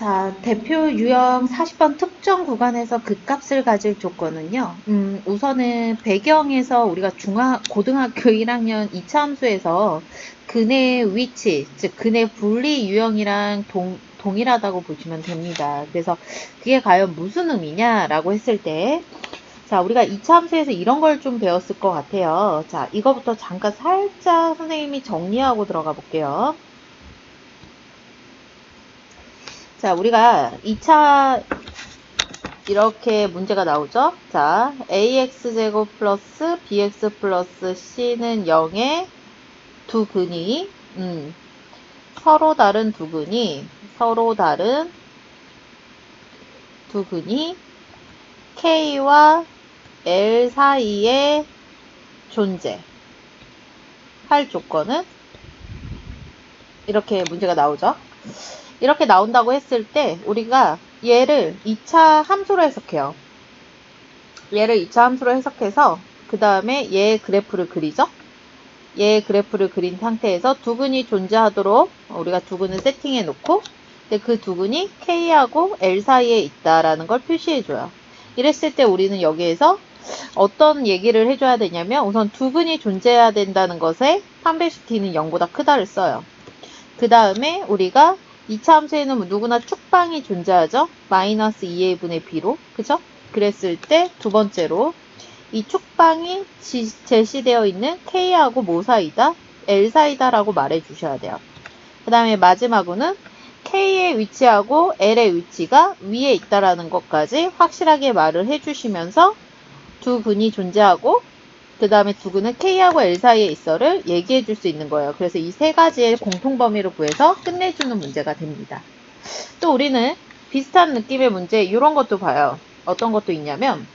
자, 대표 유형 40번 특정 구간에서 극값을 가질 조건은요. 우선은 배경에서 우리가 고등학교 1학년 2차 함수에서 근의 위치, 즉 근의 분리 유형이랑 동일하다고 보시면 됩니다. 그래서 그게 과연 무슨 의미냐라고 했을 때, 자, 우리가 2차 함수에서 이런 걸 좀 배웠을 것 같아요. 자, 이거부터 잠깐 살짝 선생님이 정리하고 들어가 볼게요. 자, 우리가 2차 이렇게 문제가 나오죠. 자, ax제곱 플러스 bx 플러스 c는 0의 두 근이 서로 다른 두 근이 k와 l 사이에 존재할 조건은 이렇게 문제가 나오죠. 이렇게 나온다고 했을 때 우리가 얘를 2차 함수로 해석해요. 얘를 2차 함수로 해석해서 그 다음에 얘의 그래프를 그리죠. 얘의 그래프를 그린 상태에서 두 근이 존재하도록 우리가 두 근을 세팅해 놓고 그 두 근이 K하고 L 사이에 있다라는 걸 표시해줘요. 이랬을 때 우리는 여기에서 어떤 얘기를 해줘야 되냐면 우선 두 근이 존재해야 된다는 것에 판별식 T는 0보다 크다를 써요. 그 다음에 우리가 2차 함수에는 누구나 축방이 존재하죠. 마이너스 2의 분의 b로. 그죠? 그랬을 때 두 번째로 이 축방이 제시되어 있는 K하고 뭐 사이다? L 사이다 라고 말해 주셔야 돼요. 그 다음에 마지막으로는 K의 위치하고 L의 위치가 위에 있다라는 것까지 확실하게 말을 해주시면서 두 근이 존재하고 그 다음에 두 근은 K하고 L 사이에 있어를 얘기해 줄 수 있는 거예요. 그래서 이 세 가지의 공통범위를 구해서 끝내주는 문제가 됩니다. 또 우리는 비슷한 느낌의 문제 이런 것도 봐요. 어떤 것도 있냐면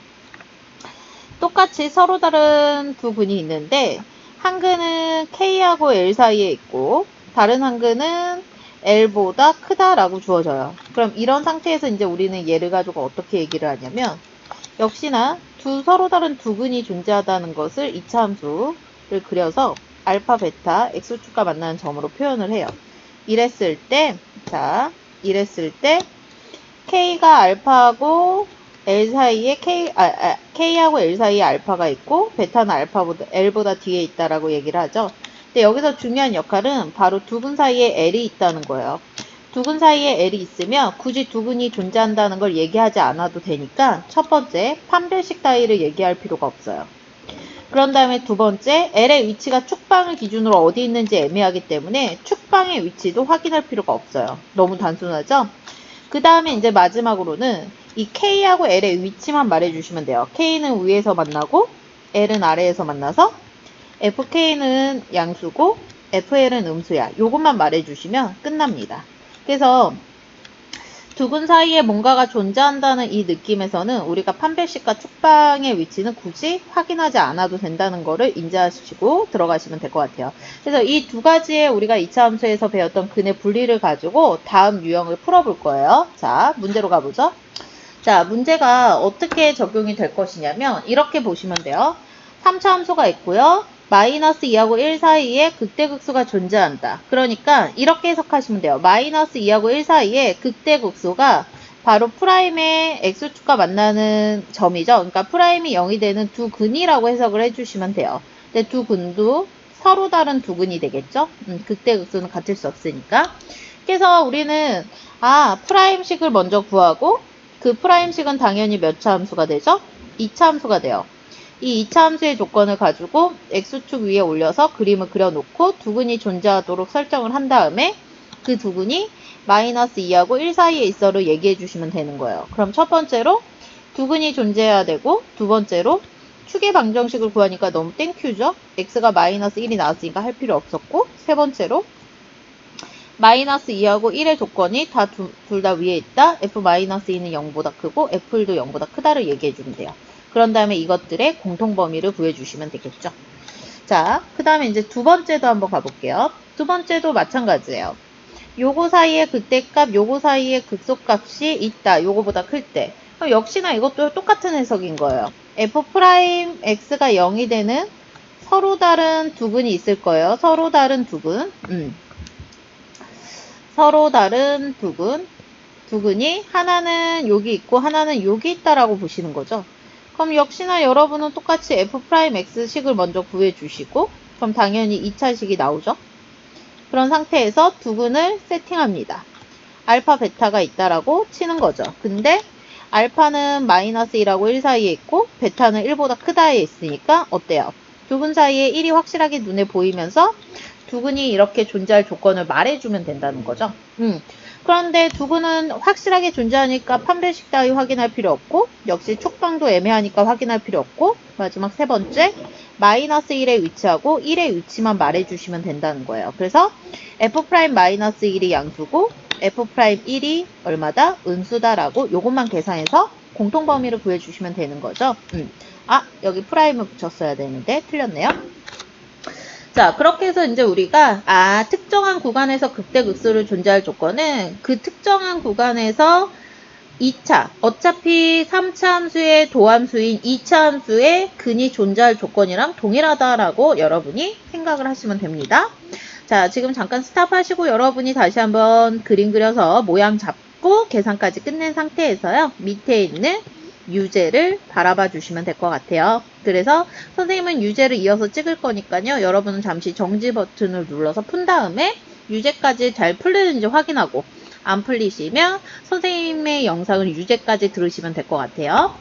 똑같이 서로 다른 두 근이 있는데 한 근은 K하고 L 사이에 있고 다른 한 근은 L보다 크다라고 주어져요. 그럼 이런 상태에서 이제 우리는 얘를 가지고 어떻게 얘기를 하냐면 역시나 서로 다른 두 근이 존재하다는 것을 2차 함수를 그려서 알파, 베타, x축과 만나는 점으로 표현을 해요. 이랬을 때 K가 알파하고 L 사이에 K하고 L 사이에 알파가 있고 베타는 L보다 뒤에 있다라고 얘기를 하죠. 근데 여기서 중요한 역할은 바로 두 근 사이에 L이 있다는 거예요. 두 근 사이에 L이 있으면 굳이 두 근이 존재한다는 걸 얘기하지 않아도 되니까 첫 번째, 판별식 따위를 얘기할 필요가 없어요. 그런 다음에 두 번째, L의 위치가 축방을 기준으로 어디 있는지 애매하기 때문에 축방의 위치도 확인할 필요가 없어요. 너무 단순하죠? 그 다음에 이제 마지막으로는 이 K하고 L의 위치만 말해주시면 돼요. K는 위에서 만나고 L은 아래에서 만나서 FK는 양수고 FL은 음수야. 요것만 말해주시면 끝납니다. 그래서 두 근 사이에 뭔가가 존재한다는 이 느낌에서는 우리가 판별식과 축방의 위치는 굳이 확인하지 않아도 된다는 거를 인지하시고 들어가시면 될 것 같아요. 그래서 이 두 가지의 우리가 2차 함수에서 배웠던 근의 분리를 가지고 다음 유형을 풀어볼 거예요. 자, 문제로 가보죠. 자, 문제가 어떻게 적용이 될 것이냐면 이렇게 보시면 돼요. 3차 함수가 있고요. 마이너스 2하고 1 사이에 극대극수가 존재한다. 그러니까 이렇게 해석하시면 돼요. 마이너스 2하고 1 사이에 극대극수가 바로 프라임의 x축과 만나는 점이죠. 그러니까 프라임이 0이 되는 두 근이라고 해석을 해주시면 돼요. 근데 두 근도 서로 다른 두 근이 되겠죠. 극대극수는 같을 수 없으니까. 그래서 우리는 프라임식을 먼저 구하고 그 프라임식은 당연히 몇 차 함수가 되죠? 2차 함수가 돼요. 이 2차 함수의 조건을 가지고 x축 위에 올려서 그림을 그려놓고 두 근이 존재하도록 설정을 한 다음에 그 두 근이 마이너스 2하고 1 사이에 있어를 얘기해 주시면 되는 거예요. 그럼 첫 번째로 두 근이 존재해야 되고 두 번째로 축의 방정식을 구하니까 너무 땡큐죠? x가 마이너스 1이 나왔으니까 할 필요 없었고 세 번째로 마이너스 2하고 1의 조건이 둘 다 위에 있다. f-2는 0보다 크고 f도 0보다 크다를 얘기해 주면 돼요. 그런 다음에 이것들의 공통범위를 구해주시면 되겠죠. 자, 그 다음에 이제 두 번째도 한번 가볼게요. 두 번째도 마찬가지예요. 요거 사이에 극대값, 요거 사이에 극소값이 있다. 요거보다 클 때. 그럼 역시나 이것도 똑같은 해석인 거예요. f'x가 0이 되는 서로 다른 두 근이 있을 거예요. 서로 다른 두 근. 두 두 근이 하나는 여기 있고 하나는 여기 있다라고 보시는 거죠. 그럼 역시나 여러분은 똑같이 f'x식을 먼저 구해주시고 그럼 당연히 2차식이 나오죠. 그런 상태에서 두 근을 세팅합니다. 알파, 베타가 있다라고 치는 거죠. 근데 알파는 마이너스 1하고 1 사이에 있고 베타는 1보다 크다에 있으니까 어때요? 두 근 사이에 1이 확실하게 눈에 보이면서 두 근이 이렇게 존재할 조건을 말해주면 된다는 거죠. 그런데 두 근은 확실하게 존재하니까 판별식 따위 확인할 필요 없고 역시 촉방도 애매하니까 확인할 필요 없고 마지막 세 번째 마이너스 1의 위치하고 1의 위치만 말해주시면 된다는 거예요. 그래서 f'-1이 양수고 f'1이 얼마다? 음수다라고 요것만 계산해서 공통범위를 구해주시면 되는 거죠. 아, 여기 프라임을 붙였어야 되는데 틀렸네요. 자, 그렇게 해서 이제 우리가 특정한 구간에서 극대극소를 존재할 조건은 그 특정한 구간에서 2차, 어차피 3차 함수의 도함수인 2차 함수의 근이 존재할 조건이랑 동일하다라고 여러분이 생각을 하시면 됩니다. 자, 지금 잠깐 스탑하시고 여러분이 다시 한번 그림 그려서 모양 잡고 계산까지 끝낸 상태에서요. 밑에 있는 유제를 바라봐 주시면 될 것 같아요. 그래서 선생님은 유제를 이어서 찍을 거니까요. 여러분은 잠시 정지 버튼을 눌러서 푼 다음에 유제까지 잘 풀리는지 확인하고 안 풀리시면 선생님의 영상을 유제까지 들으시면 될 것 같아요.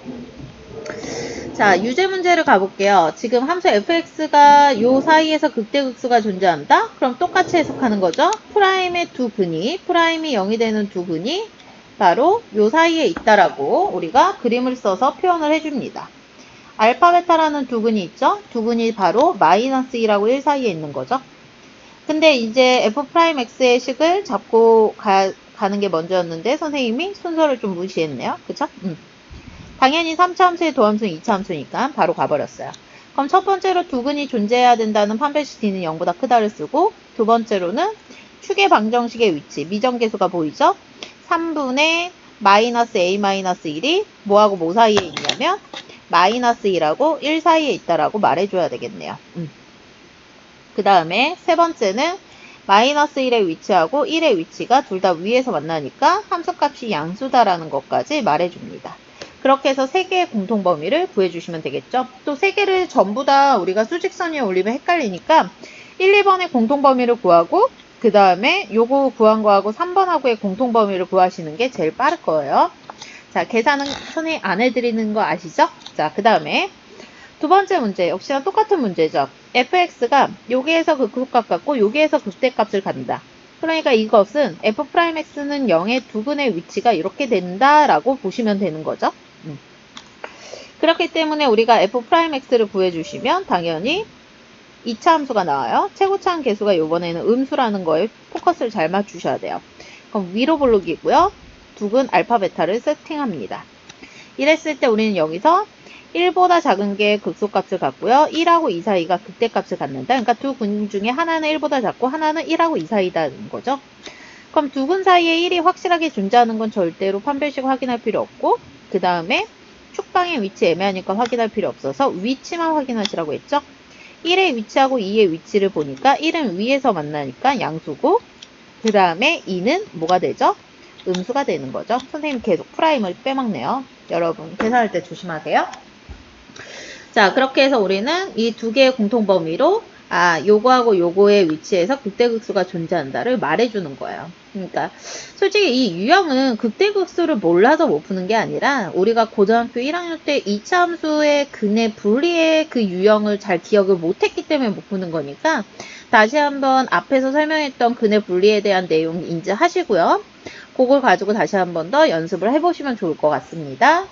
자, 유제 문제를 가볼게요. 지금 함수 fx가 요 사이에서 극대극수가 존재한다? 그럼 똑같이 해석하는 거죠. 프라임의 두 근이, 프라임이 0이 되는 두 근이 바로 요 사이에 있다라고 우리가 그림을 써서 표현을 해줍니다. 알파, 베타라는 두 근이 있죠? 두 근이 바로 마이너스 2하고 1 사이에 있는 거죠. 근데 이제 f'x의 식을 잡고 가는 게 먼저였는데 선생님이 순서를 좀 무시했네요. 그쵸? 당연히 3차 함수의 도함수는 2차 함수니까 바로 가버렸어요. 그럼 첫 번째로 두 근이 존재해야 된다는 판별식 D는 0보다 크다를 쓰고 두 번째로는 축의 방정식의 위치, 미정계수가 보이죠? 3분의 마이너스 a-1이 뭐하고 뭐 사이에 있냐면 마이너스 2하고 1 사이에 있다라고 말해줘야 되겠네요. 그 다음에 세 번째는 마이너스 1의 위치하고 1의 위치가 둘 다 위에서 만나니까 함수값이 양수다라는 것까지 말해줍니다. 그렇게 해서 3개의 공통범위를 구해주시면 되겠죠. 또 3개를 전부 다 우리가 수직선 위에 올리면 헷갈리니까 1, 2번의 공통범위를 구하고 그 다음에 요거 구한 거하고 3번하고의 공통범위를 구하시는 게 제일 빠를 거예요. 자, 계산은 선생님 안 해드리는 거 아시죠? 자, 그 다음에 두 번째 문제, 역시나 똑같은 문제죠. fx가 여기에서 극소값 같고 여기에서 극대값을 간다. 그러니까 이것은 f'x는 0의 두 근의 위치가 이렇게 된다라고 보시면 되는 거죠. 그렇기 때문에 우리가 f'x를 구해주시면 당연히 2차 함수가 나와요. 최고차항 계수가 이번에는 음수라는 거에 포커스를 잘 맞추셔야 돼요. 그럼 위로 볼록이고요. 두 근 알파, 베타를 세팅합니다. 이랬을 때 우리는 여기서 1보다 작은 게 극소값을 갖고요. 1하고 2 사이가 극대값을 갖는다. 그러니까 두 근 중에 하나는 1보다 작고 하나는 1하고 2 사이다는 거죠. 그럼 두 근 사이에 1이 확실하게 존재하는 건 절대로 판별식 확인할 필요 없고 그 다음에 축방의 위치 애매하니까 확인할 필요 없어서 위치만 확인하시라고 했죠. 1의 위치하고 2의 위치를 보니까 1은 위에서 만나니까 양수고 그 다음에 2는 뭐가 되죠? 음수가 되는 거죠. 선생님 계속 프라임을 빼먹네요. 여러분 계산할 때 조심하세요. 자, 그렇게 해서 우리는 이 두 개의 공통범위로 요거하고 요거의 위치에서 극대극수가 존재한다를 말해주는 거예요. 그러니까 솔직히 이 유형은 극대극수를 몰라서 못 푸는 게 아니라 우리가 고등학교 1학년 때 2차 함수의 근의 분리의 그 유형을 잘 기억을 못했기 때문에 못 푸는 거니까 다시 한번 앞에서 설명했던 근의 분리에 대한 내용 인지하시고요. 그걸 가지고 다시 한번 더 연습을 해보시면 좋을 것 같습니다.